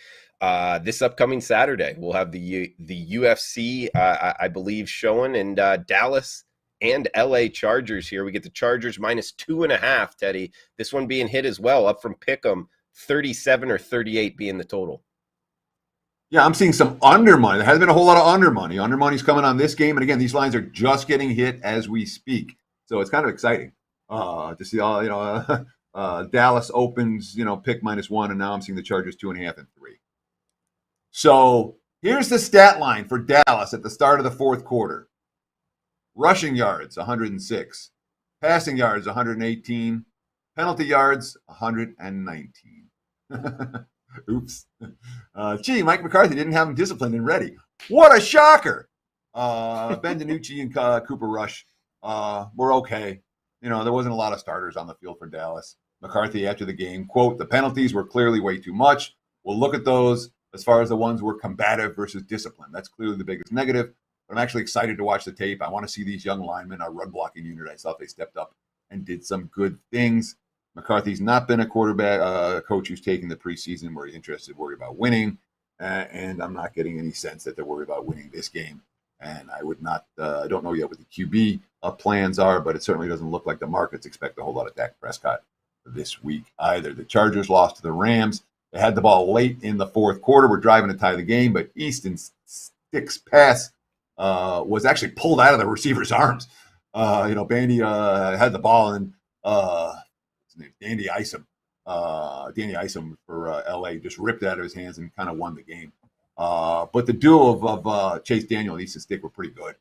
this upcoming Saturday. We'll have the UFC, I believe, showing, and Dallas and LA Chargers here. We get the Chargers minus 2.5, Teddy. This one being hit as well, up from Pick'em, 37 or 38 being the total. Yeah, I'm seeing some under money. There hasn't been a whole lot of under money. Under money's coming on this game, and again, these lines are just getting hit as we speak. So it's kind of exciting to see all, Dallas opens, pick -1, and now I'm seeing the Chargers 2.5 and 3. So here's the stat line for Dallas at the start of the fourth quarter. Rushing yards, 106. Passing yards, 118. Penalty yards, 119. Oops. Mike McCarthy didn't have him disciplined and ready. What a shocker. Ben DiNucci and Cooper Rush were okay. There wasn't a lot of starters on the field for Dallas. McCarthy after the game, quote, "The penalties were clearly way too much. We'll look at those as far as the ones were combative versus disciplined. That's clearly the biggest negative. But I'm actually excited to watch the tape. I want to see these young linemen, our run blocking unit. I thought they stepped up and did some good things. McCarthy's not been a quarterback coach who's taking the preseason where he's interested, worried about winning. And I'm not getting any sense that they're worried about winning this game. And I would not, I don't know yet what the QB plans are, but it certainly doesn't look like the markets expect a whole lot of Dak Prescott this week either. The Chargers lost to the Rams. They had the ball late in the fourth quarter. We're driving to tie the game, but Easton Stick's pass was actually pulled out of the receiver's arms. Bandy had the ball, and his name, Danny Isom for LA just ripped it out of his hands and kind of won the game. But the duo of Chase Daniel and Easton Stick were pretty good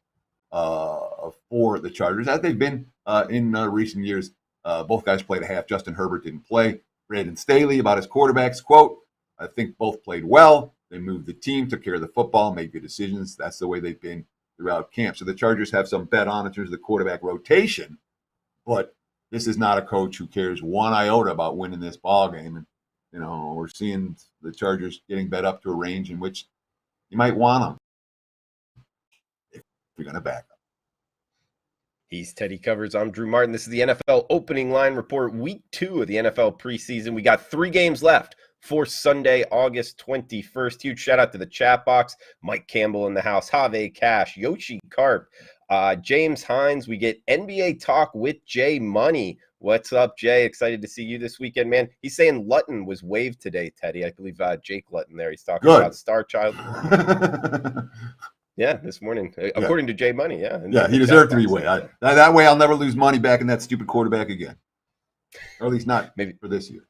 for the Chargers, as they've been in recent years. Both guys played a half. Justin Herbert didn't play. Brandon Staley about his quarterbacks, quote, "I think both played well. They moved the team, took care of the football, made good decisions. That's the way they've been throughout camp." So the Chargers have some bet on in terms of the quarterback rotation, but this is not a coach who cares one iota about winning this ball game. And, we're seeing the Chargers getting bet up to a range in which you might want them if you're going to back them. He's Teddy Covers. I'm Drew Martin. This is the NFL Opening Line Report, Week 2 of the NFL preseason. We got 3 games left for Sunday, August 21st. Huge shout out to the chat box. Mike Campbell in the house, Have Cash, Yoshi Carp, James Hines. We get NBA talk with Jay Money. What's up, Jay? Excited to see you this weekend, man. He's saying Lutton was waived today, Teddy. I believe Jake Lutton there. He's talking about Star Child. Yeah, this morning, according to Jay Money. Yeah, he deserved to be waived. That way I'll never lose money back in that stupid quarterback again. Or at least not maybe for this year.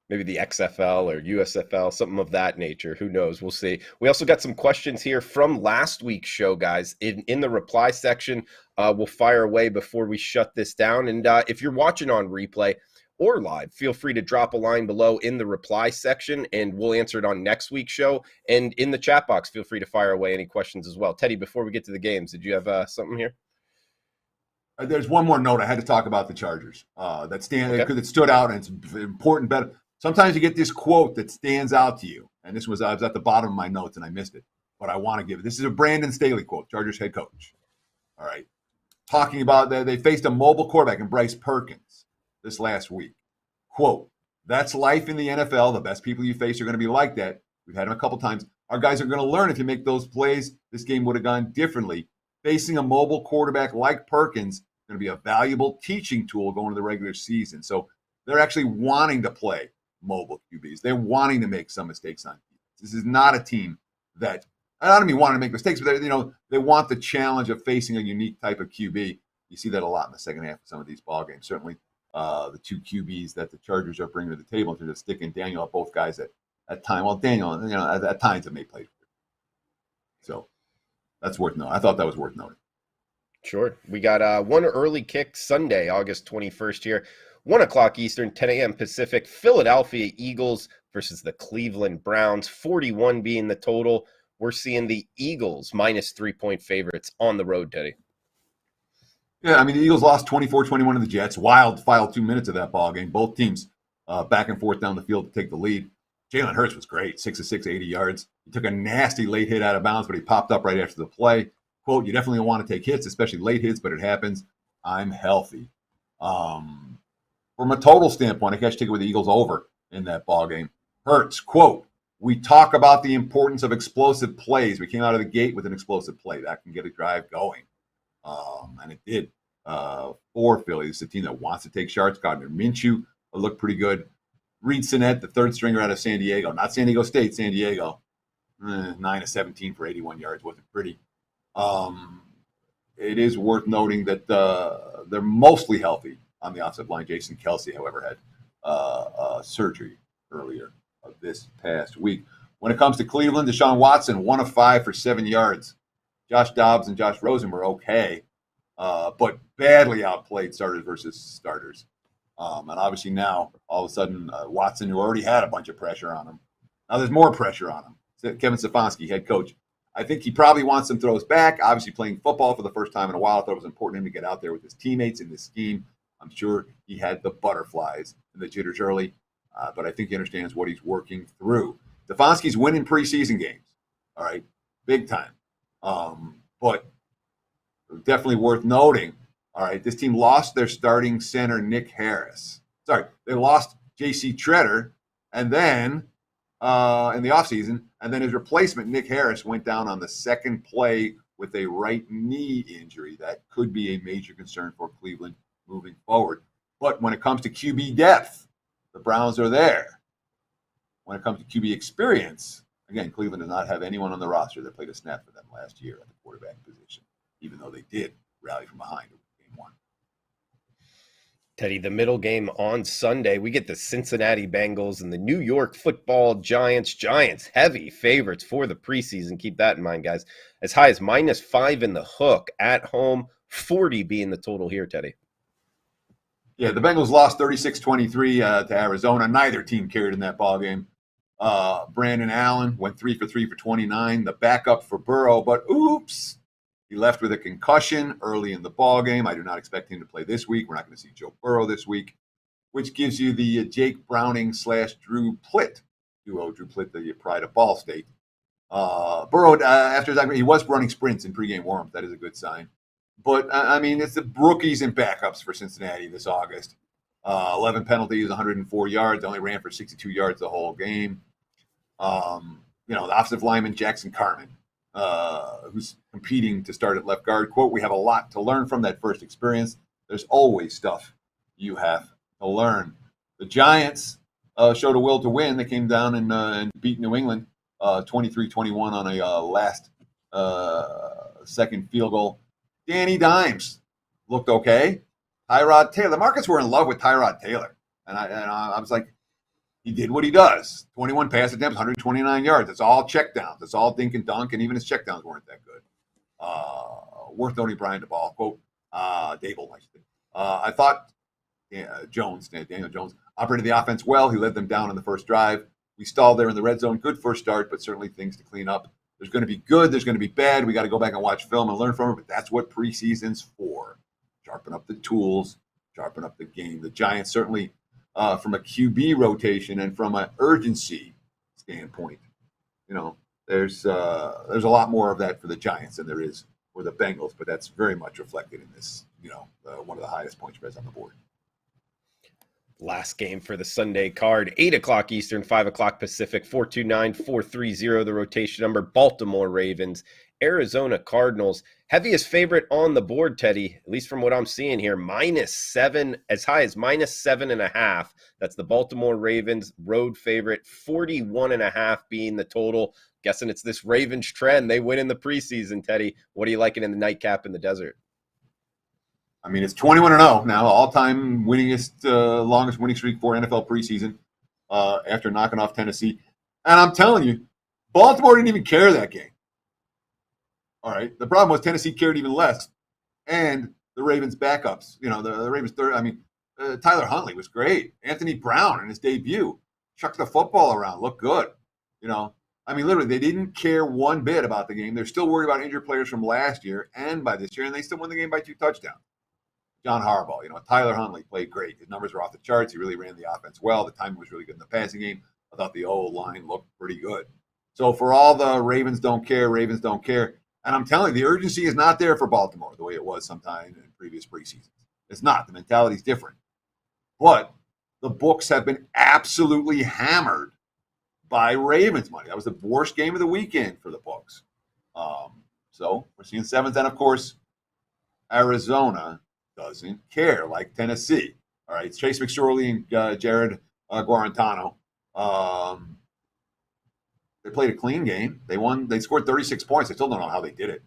Maybe the XFL or USFL, something of that nature. Who knows? We'll see. We also got some questions here from last week's show, guys. In the reply section, we'll fire away before we shut this down. And if you're watching on replay or live, feel free to drop a line below in the reply section, and we'll answer it on next week's show. And in the chat box, feel free to fire away any questions as well. Teddy, before we get to the games, did you have something here? There's one more note I had to talk about the Chargers because it stood out, and it's important. But sometimes you get this quote that stands out to you, and I was at the bottom of my notes and I missed it, but I want to give it. This is a Brandon Staley quote, Chargers head coach. All right, talking about they faced a mobile quarterback in Bryce Perkins this last week. Quote, "That's life in the NFL. The best people you face are going to be like that. We've had them a couple times. Our guys are going to learn if you make those plays. This game would have gone differently. Facing a mobile quarterback like Perkins is going to be a valuable teaching tool going to the regular season." So they're actually wanting to play mobile QBs. They're wanting to make some mistakes on defense. This is not a team that, I don't mean wanting to make mistakes, but they want the challenge of facing a unique type of QB. You see that a lot in the second half of some of these ball games. Certainly the 2 QBs that the Chargers are bringing to the table in terms of Stick and Daniel are both guys at time. Well, Daniel, at times it may play. So that's worth noting. I thought that was worth noting. Sure. We got one early kick Sunday, August 21st here. 1 o'clock Eastern, 10 a.m. Pacific, Philadelphia Eagles versus the Cleveland Browns, 41 being the total. We're seeing the Eagles minus 3-point favorites on the road, Teddy. Yeah, I mean, the Eagles lost 24-21 to the Jets. Wild final 2 minutes of that ball game. Both teams back and forth down the field to take the lead. Jalen Hurts was great, 6 of 6, 80 yards. He took a nasty late hit out of bounds, but he popped up right after the play. Quote, you definitely don't want to take hits, especially late hits, but it happens. I'm healthy. From a total standpoint, I catch ticket with the Eagles over in that ball game. Hurts, quote, we talk about the importance of explosive plays. We came out of the gate with an explosive play. That can get a drive going. And it did for Philly. It's a team that wants to take shots. Gardner Minshew looked pretty good. Reed Sinnett, the third stringer out of San Diego. Not San Diego State, San Diego. 9 of 17 for 81 yards. Wasn't pretty. It is worth noting that they're mostly healthy on the offensive line. Jason Kelsey, however, had surgery earlier this past week. When it comes to Cleveland, Deshaun Watson, 1 of 5 for 7 yards. Josh Dobbs and Josh Rosen were okay, but badly outplayed starters versus starters. And obviously now, all of a sudden, Watson, who already had a bunch of pressure on him, now there's more pressure on him. Kevin Stefanski, head coach. I think he probably wants some throws back. Obviously playing football for the first time in a while. I thought it was important for him to get out there with his teammates in this scheme. I'm sure he had the butterflies and the jitters early, but I think he understands what he's working through. Stefanski's winning preseason games, all right, big time. But definitely worth noting, all right, this team lost their starting center, Nick Harris. Sorry, they lost J.C. Tretter, and then in the offseason, and then his replacement, Nick Harris, went down on the second play with a right knee injury. That could be a major concern for Cleveland moving forward. But when it comes to QB depth, the Browns are there. When it comes to QB experience, again, Cleveland does not have anyone on the roster that played a snap for them last year at the quarterback position, even though they did rally from behind in game one. Teddy, the middle game on Sunday, we get the Cincinnati Bengals and the New York Football Giants. Giants, heavy favorites for the preseason. Keep that in mind, guys. As high as -5 in the hook at home, 40 being the total here, Teddy. Yeah, the Bengals lost 36-23 to Arizona. Neither team carried in that ballgame. Brandon Allen went 3 for 3 for 29, the backup for Burrow, but oops, he left with a concussion early in the ballgame. I do not expect him to play this week. We're not going to see Joe Burrow this week, which gives you the Jake Browning / Drew Plitt duo. Drew Plitt, the pride of Ball State. Burrow, after that, he was running sprints in pregame warm-up. That is a good sign. But, I mean, it's the rookies and backups for Cincinnati this August. 11 penalties, 104 yards. They only ran for 62 yards the whole game. The offensive lineman, Jackson Carman, who's competing to start at left guard. Quote, we have a lot to learn from that first experience. There's always stuff you have to learn. The Giants showed a will to win. They came down and beat New England 23-21 on a last second field goal. Danny Dimes looked okay. Tyrod Taylor. The markets were in love with Tyrod Taylor. And I was like, he did what he does. 21 pass attempts, 129 yards. It's all checkdowns. It's all dink and dunk, and even his checkdowns weren't that good. Worth noting Brian DeBall, quote, Dable, I should say. I thought Daniel Jones, operated the offense well. He led them down in the first drive. We stalled there in the red zone. Good first start, but certainly things to clean up. There's going to be good. There's going to be bad. We got to go back and watch film and learn from it, but that's what preseason's for. Sharpen up the tools, sharpen up the game. The Giants certainly, from a QB rotation and from an urgency standpoint, there's a lot more of that for the Giants than there is for the Bengals, but that's very much reflected in this, one of the highest point spreads on the board. Last game for the Sunday card, 8 o'clock Eastern, 5 o'clock Pacific, 429-430, the rotation number, Baltimore Ravens, Arizona Cardinals. Heaviest favorite on the board, Teddy, at least from what I'm seeing here, -7, as high as -7.5. That's the Baltimore Ravens road favorite, 41.5 being the total. Guessing it's this Ravens trend. They win in the preseason, Teddy. What are you liking in the nightcap in the desert? I mean, it's 21-0 now, all-time winningest, longest winning streak for NFL preseason after knocking off Tennessee. And I'm telling you, Baltimore didn't even care that game. All right. The problem was Tennessee cared even less. And the Ravens' backups, the Ravens' third. I mean, Tyler Huntley was great. Anthony Brown in his debut chucked the football around, looked good. I mean, literally, they didn't care one bit about the game. They're still worried about injured players from last year and by this year, and they still won the game by 2 touchdowns. John Harbaugh, Tyler Huntley played great. His numbers were off the charts. He really ran the offense well. The timing was really good in the passing game. I thought the O-line looked pretty good. So for all the Ravens don't care, and I'm telling you, the urgency is not there for Baltimore the way it was sometime in previous preseasons. It's not. The mentality is different. But the books have been absolutely hammered by Ravens money. That was the worst game of the weekend for the books. So we're seeing sevens. And, of course, Arizona doesn't care, like Tennessee. All right, it's Chase McSorley and Jared Guarantano. They played a clean game. They won. They scored 36 points. I still don't know how they did it.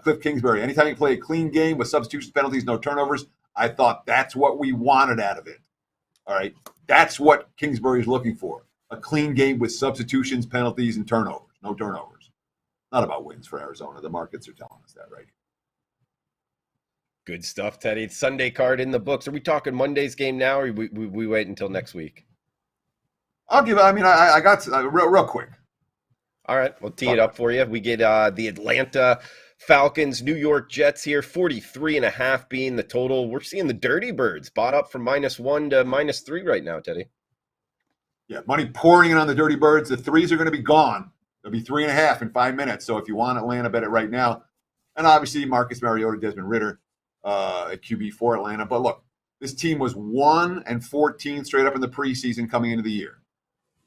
Cliff Kingsbury, anytime you play a clean game with substitutions, penalties, no turnovers, I thought that's what we wanted out of it. All right, that's what Kingsbury is looking for. A clean game with substitutions, penalties, and turnovers. No turnovers. Not about wins for Arizona. The markets are telling us that right here. Good stuff, Teddy. It's Sunday card in the books. Are we talking Monday's game now, or we wait until next week? I got real quick. All right, we'll tee it up for you. We get the Atlanta Falcons, New York Jets here, 43.5 being the total. We're seeing the Dirty Birds bought up from -1 to -3 right now, Teddy. Yeah, money pouring in on the Dirty Birds. The threes are going to be gone. There'll be 3.5 in 5 minutes. So if you want Atlanta, bet it right now. And obviously Marcus Mariota, Desmond Ridder at QB for Atlanta. But look, this team was 1-14 straight up in the preseason coming into the year.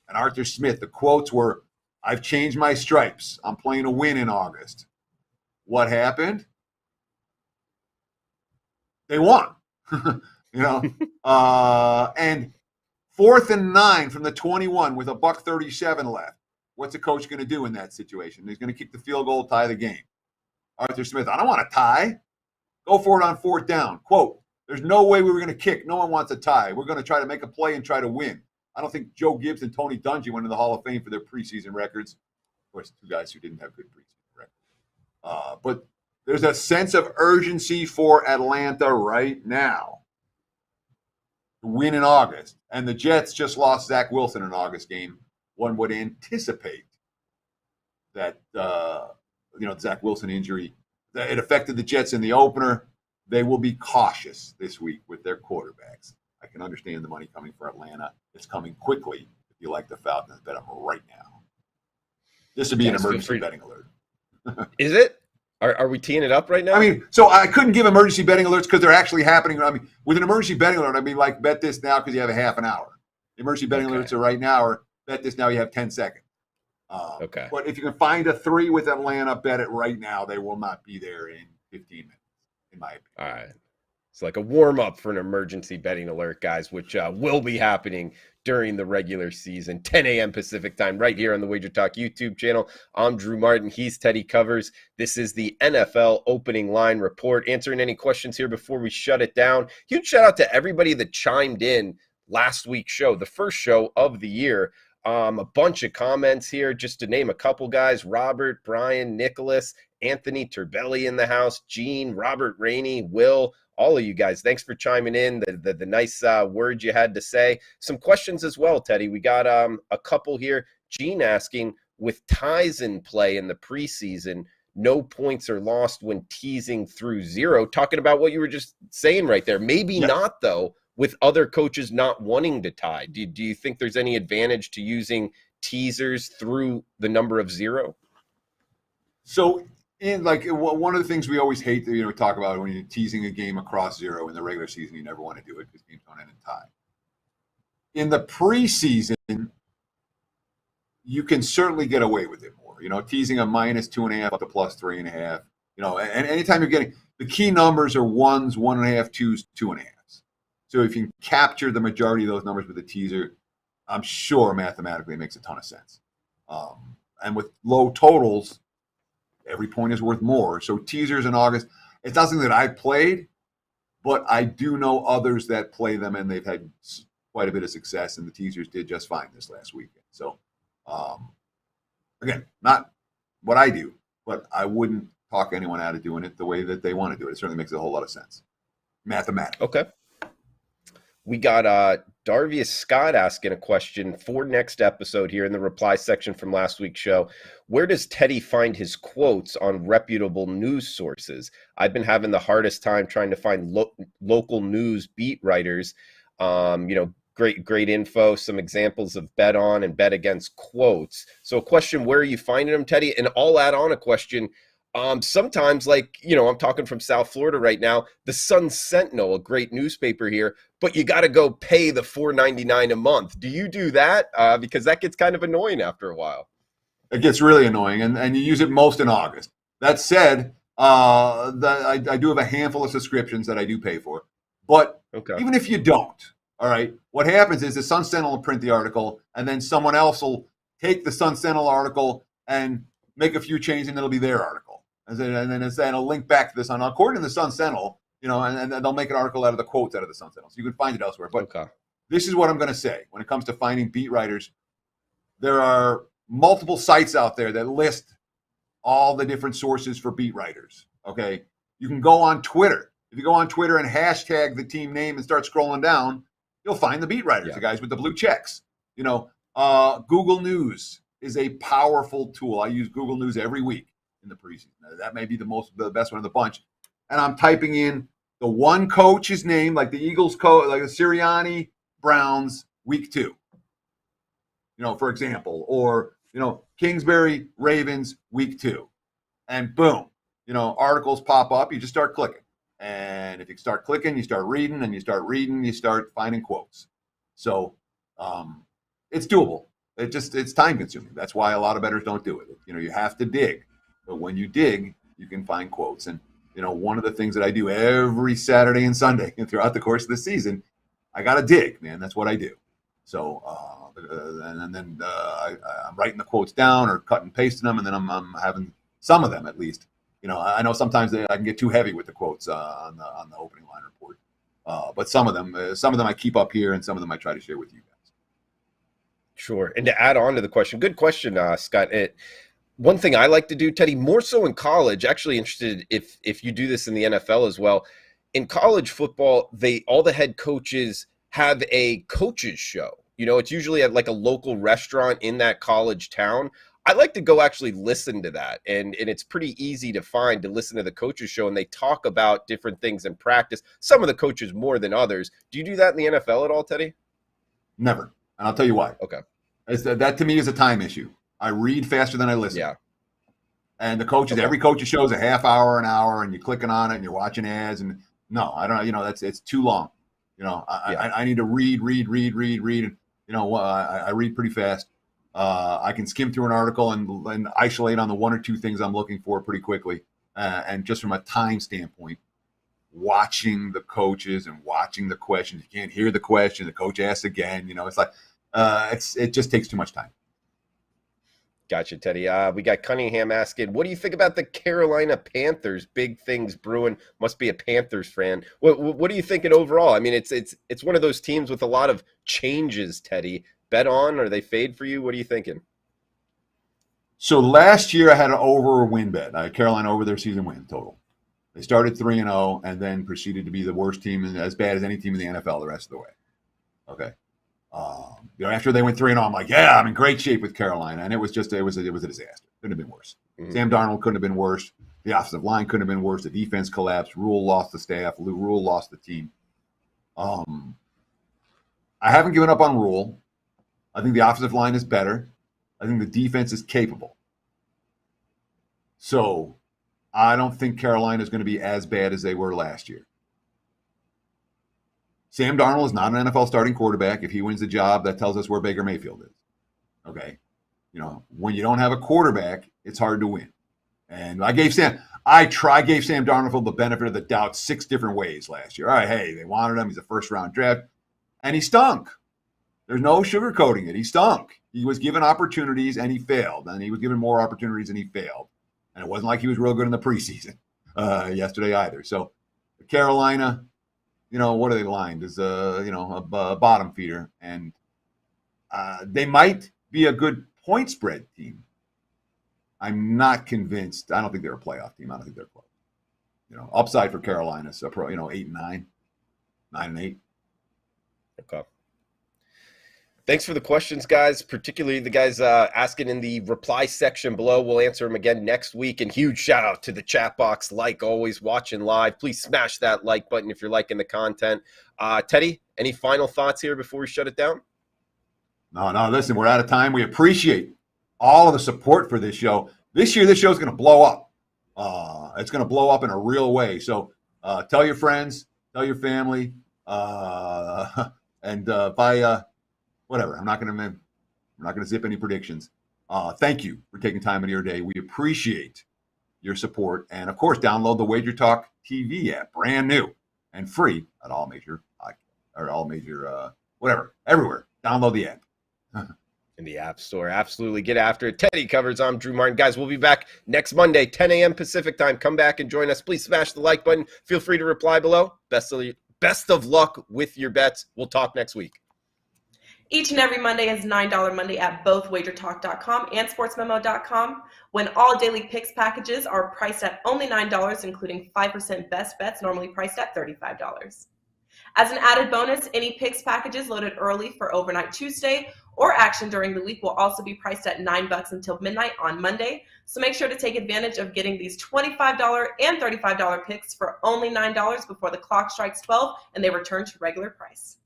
And Arthur Smith, the quotes were, "I've changed my stripes. I'm playing to win in August." What happened? They won. And 4th and 9 from the 21 with $1:37 left. What's a coach going to do in that situation? He's going to kick the field goal, tie the game. Arthur Smith, I don't want to tie. Go for it on 4th down. Quote, "There's no way we were going to kick. No one wants a tie. We're going to try to make a play and try to win." I don't think Joe Gibbs and Tony Dungy went in the Hall of Fame for their preseason records. Of course, two guys who didn't have good preseason records. But there's a sense of urgency for Atlanta right now to win in August. And the Jets just lost Zach Wilson in an August game. One would anticipate that, Zach Wilson injury, that it affected the Jets in the opener. They will be cautious this week with their quarterbacks. I can understand the money coming for Atlanta. It's coming quickly. If you like the Falcons, bet them right now. This would be an emergency betting alert. Is it? Are we teeing it up right now? I mean, so I couldn't give emergency betting alerts because they're actually happening. I mean, with an emergency betting alert, I'd be like, bet this now because you have a half an hour. The emergency betting alerts are right now, or bet this now, you have 10 seconds. Okay. But if you can find a 3 with Atlanta, bet it right now. They will not be there in 15 minutes, in my opinion. All right. It's like a warm-up for an emergency betting alert, guys, which will be happening during the regular season, 10 a.m. Pacific time, right here on the WagerTalk YouTube channel. I'm Drew Martin. He's Teddy Covers. This is the NFL Opening Line Report. Answering any questions here before we shut it down. Huge shout-out to everybody that chimed in last week's show, the first show of the year. A bunch of comments here, just to name a couple guys: Robert, Brian, Nicholas, Anthony Turbelli in the house, Gene, Robert Rainey, Will, all of you guys. Thanks for chiming in, the nice words you had to say. Some questions as well, Teddy. We got a couple here. Gene asking, with ties in play in the preseason, no points are lost when teasing through 0. Talking about what you were just saying right there. Maybe not, though, with other coaches not wanting to tie. Do you think there's any advantage to using teasers through the number of 0? So, one of the things we always hate to talk about when you're teasing a game across 0 in the regular season, you never want to do it because games don't end in tie. In the preseason, you can certainly get away with it more. Teasing a -2.5 up to +3.5. And anytime you're getting the key numbers are 1s, 1.5, 2s, 2.5. So if you can capture the majority of those numbers with a teaser, I'm sure mathematically it makes a ton of sense. And with low totals, every point is worth more. So teasers in August, it's not something that I played, but I do know others that play them, and they've had quite a bit of success, and the teasers did just fine this last weekend. So, again, not what I do, but I wouldn't talk anyone out of doing it the way that they want to do it. It certainly makes a whole lot of sense. Mathematically. Okay. We got Darvius Scott asking a question for next episode here in the reply section from last week's show. Where does Teddy find his quotes on reputable news sources? I've been having the hardest time trying to find local news beat writers, Great info, some examples of bet on and bet against quotes. So a question, where are you finding them, Teddy? And I'll add on a question. Sometimes, like, I'm talking from South Florida right now, the Sun Sentinel, a great newspaper here, but you got to go pay the $4.99 a month. Do you do that? Because that gets kind of annoying after a while. It gets really annoying, and you use it most in August. That said, I do have a handful of subscriptions that I do pay for. But even if you don't, all right, what happens is the Sun Sentinel will print the article, and then someone else will take the Sun Sentinel article and make a few changes, and it'll be their article. And then it'll link back to this. According to the Sun Sentinel, and they'll make an article out of the quotes out of the Sun Sentinel. So you can find it elsewhere. But this is what I'm going to say. When it comes to finding beat writers, there are multiple sites out there that list all the different sources for beat writers. Okay. You can go on Twitter. If you go on Twitter and hashtag the team name and start scrolling down, you'll find the beat writers, the guys with the blue checks. Google News is a powerful tool. I use Google News every week in the preseason. That may be the best one of the bunch. And I'm typing in the one coach's name, like the Eagles coach, like the Sirianni Browns week 2. For example, or Kingsbury Ravens week 2, and boom, articles pop up. You just start clicking, and if you start clicking, you start reading, and you start finding quotes. So it's doable. It's time consuming. That's why a lot of bettors don't do it. You have to dig, but when you dig, you can find quotes. And one of the things that I do every Saturday and Sunday and throughout the course of the season, I got to dig, man. That's what I do. So. And then I'm writing the quotes down or cut and pasting them, and then I'm having some of them at least. I know sometimes I can get too heavy with the quotes on the opening line report, but some of them I keep up here, and some of them I try to share with you guys. Sure. And to add on to the question, good question, Scott. One thing I like to do, Teddy, more so in college. Actually, interested if you do this in the NFL as well. In college football, all the head coaches have a coaches show. It's usually at like a local restaurant in that college town. I like to go actually listen to that. And it's pretty easy to listen to the coaches show, and they talk about different things in practice. Some of the coaches more than others. Do you do that in the NFL at all, Teddy? Never. And I'll tell you why. Okay. That to me is a time issue. I read faster than I listen. Yeah. And the coaches, every coach's show is a half hour, an hour, and you're clicking on it and you're watching ads. And no, I don't, it's too long. I need to read. I read pretty fast. I can skim through an article and isolate on the one or two things I'm looking for pretty quickly. And just from a time standpoint, watching the coaches and watching the questions, you can't hear the question. The coach asks again. It's like it just takes too much time. Gotcha, Teddy. We got Cunningham asking, what do you think about the Carolina Panthers? Big things brewing. Must be a Panthers fan. What are you thinking overall? I mean, it's one of those teams with a lot of changes, Teddy. Bet on, or they fade for you? What are you thinking? So last year I had an over win bet. I had Carolina over their season win total. They started 3-0 and then proceeded to be the worst team, and as bad as any team in the NFL the rest of the way. Okay. After they went 3-0, I'm like, yeah, I'm in great shape with Carolina. And it was a disaster. Couldn't have been worse. Mm-hmm. Sam Darnold couldn't have been worse. The offensive line couldn't have been worse. The defense collapsed. Rule lost the staff. Rule lost the team. I haven't given up on Rule. I think the offensive line is better. I think the defense is capable. So I don't think Carolina is going to be as bad as they were last year. Sam Darnold is not an NFL starting quarterback. If he wins the job, that tells us where Baker Mayfield is. Okay. When you don't have a quarterback, it's hard to win. And I gave Sam Darnold the benefit of the doubt 6 different ways last year. All right, hey, they wanted him. He's a first-round draft. And he stunk. There's no sugarcoating it. He stunk. He was given opportunities, and he failed. And he was given more opportunities, and he failed. And it wasn't like he was real good in the preseason yesterday either. So Carolina, what are they lined as a bottom feeder, and they might be a good point spread team. I'm not convinced. I don't think they're a playoff team. I don't think they're close. Upside for Carolina, so 8-9, 9-8. Okay. Thanks for the questions, guys, particularly the guys asking in the reply section below. We'll answer them again next week. And huge shout out to the chat box. Like always, watching live. Please smash that like button if you're liking the content. Teddy, Any final thoughts here before we shut it down? No, listen, we're out of time. We appreciate all of the support for this show. This year, this show is going to blow up. It's going to blow up in a real way. So tell your friends, tell your family, and by whatever. I'm not going to zip any predictions. Thank you for taking time in your day. We appreciate your support, and of course, download the WagerTalk TV app, brand new and free at all major whatever, everywhere. Download the app. In the App Store. Absolutely. Get after it. Teddy Covers. I'm Drew Martin. Guys, we'll be back next Monday, 10 a.m. Pacific time. Come back and join us. Please smash the like button. Feel free to reply below. Best of luck with your bets. We'll talk next week. Each and every Monday is $9 Monday at both WagerTalk.com and SportsMemo.com, when all daily picks packages are priced at only $9, including 5% best bets, normally priced at $35. As an added bonus, any picks packages loaded early for Overnight Tuesday or action during the week will also be priced at $9 until midnight on Monday. So make sure to take advantage of getting these $25 and $35 picks for only $9 before the clock strikes 12 and they return to regular price.